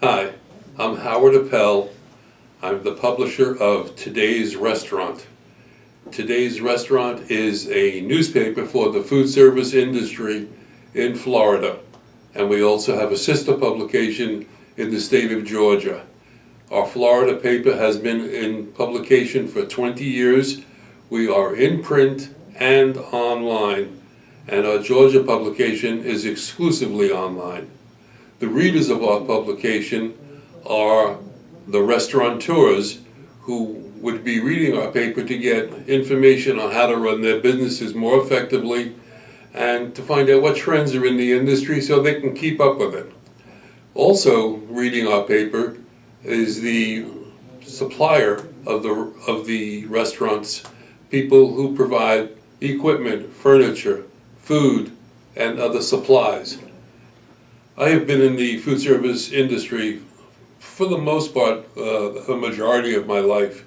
Hi, I'm Howard Appell. I'm the publisher of Today's Restaurant. Today's Restaurant is a newspaper for the food service industry in Florida, and we also have a sister publication in the state of Georgia. Our Florida paper has been in publication for 20 years. We are in print and online, and our Georgia publication is exclusively online. The readers of our publication are the restaurateurs who would be reading our paper to get information on how to run their businesses more effectively and to find out what trends are in the industry so they can keep up with it. Also reading our paper is the supplier of the restaurants, people who provide equipment, furniture, food, and other supplies. I have been in the food service industry for the most part, the majority of my life.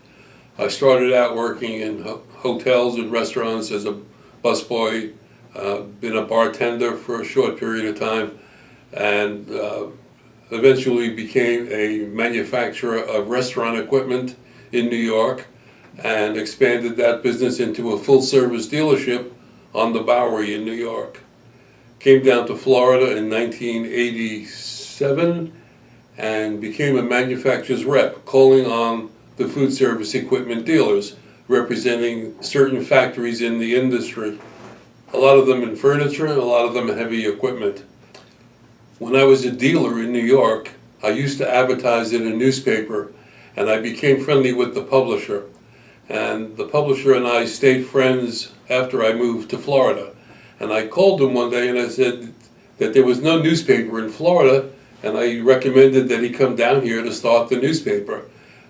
I started out working in hotels and restaurants as a busboy, been a bartender for a short period of time, and eventually became a manufacturer of restaurant equipment in New York and expanded that business into a full-service dealership on the Bowery in New York. Came down to Florida in 1987 and became a manufacturer's rep, calling on the food service equipment dealers, representing certain factories in the industry. A lot of them in furniture and a lot of them in heavy equipment. When I was a dealer in New York, I used to advertise in a newspaper, and I became friendly with the publisher. And the publisher and I stayed friends after I moved to Florida. And I called him one day and I said that there was no newspaper in Florida, and I recommended that he come down here to start the newspaper.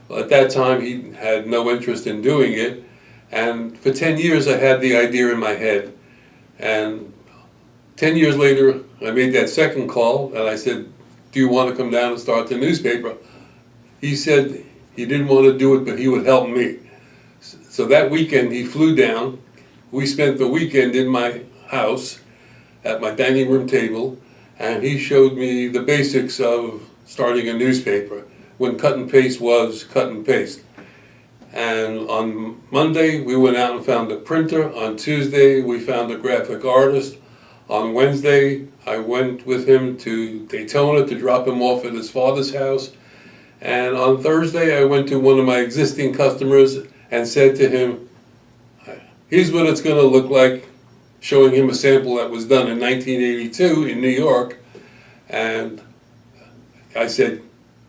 Well, at that time he had no interest in doing it, and for 10 years I had the idea in my head. And 10 years later I made that second call and I said, do you want to come down and start the newspaper? He said he didn't want to do it, but he would help me. So that weekend he flew down. We spent the weekend in my house at my dining room table, and he showed me the basics of starting a newspaper, when cut and paste was cut and paste. And on Monday we went out and found a printer. On Tuesday we found a graphic artist. On Wednesday I went with him to Daytona to drop him off at his father's house. And on Thursday I went to one of my existing customers and said to him, here's what it's going to look like, showing him a sample that was done in 1982 in New York. And I said,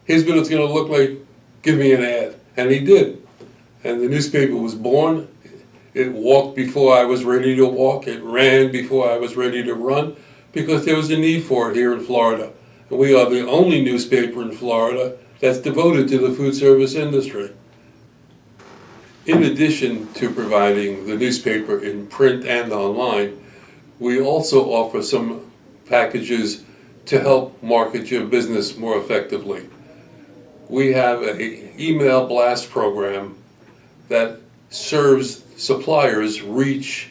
here's what it's going to look like, give me an ad. And he did. And the newspaper was born. It walked before I was ready to walk. It ran before I was ready to run, because there was a need for it here in Florida. And we are the only newspaper in Florida that's devoted to the food service industry. In addition to providing the newspaper in print and online, we also offer some packages to help market your business more effectively. We have an email blast program that serves suppliers reach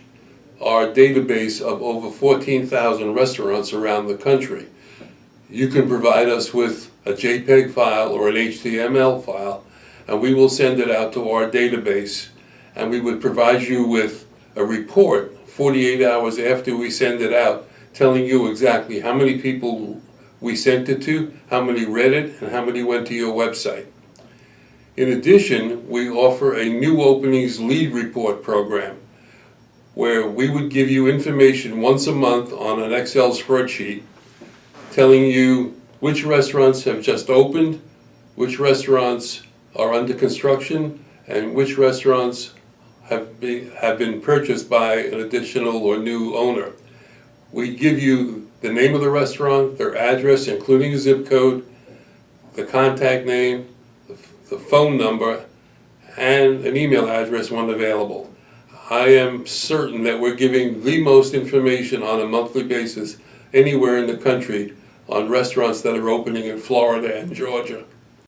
our database of over 14,000 restaurants around the country. You can provide us with a JPEG file or an HTML file, and we will send it out to our database, and we would provide you with a report 48 hours after we send it out, telling you exactly how many people we sent it to, how many read it, and how many went to your website. In addition, we offer a new openings lead report program where we would give you information once a month on an Excel spreadsheet telling you which restaurants have just opened, which restaurants are under construction, and which restaurants have been purchased by an additional or new owner. We give you the name of the restaurant, their address, including a zip code, the contact name, the phone number, and an email address when available. I am certain that we're giving the most information on a monthly basis anywhere in the country on restaurants that are opening in Florida and Georgia.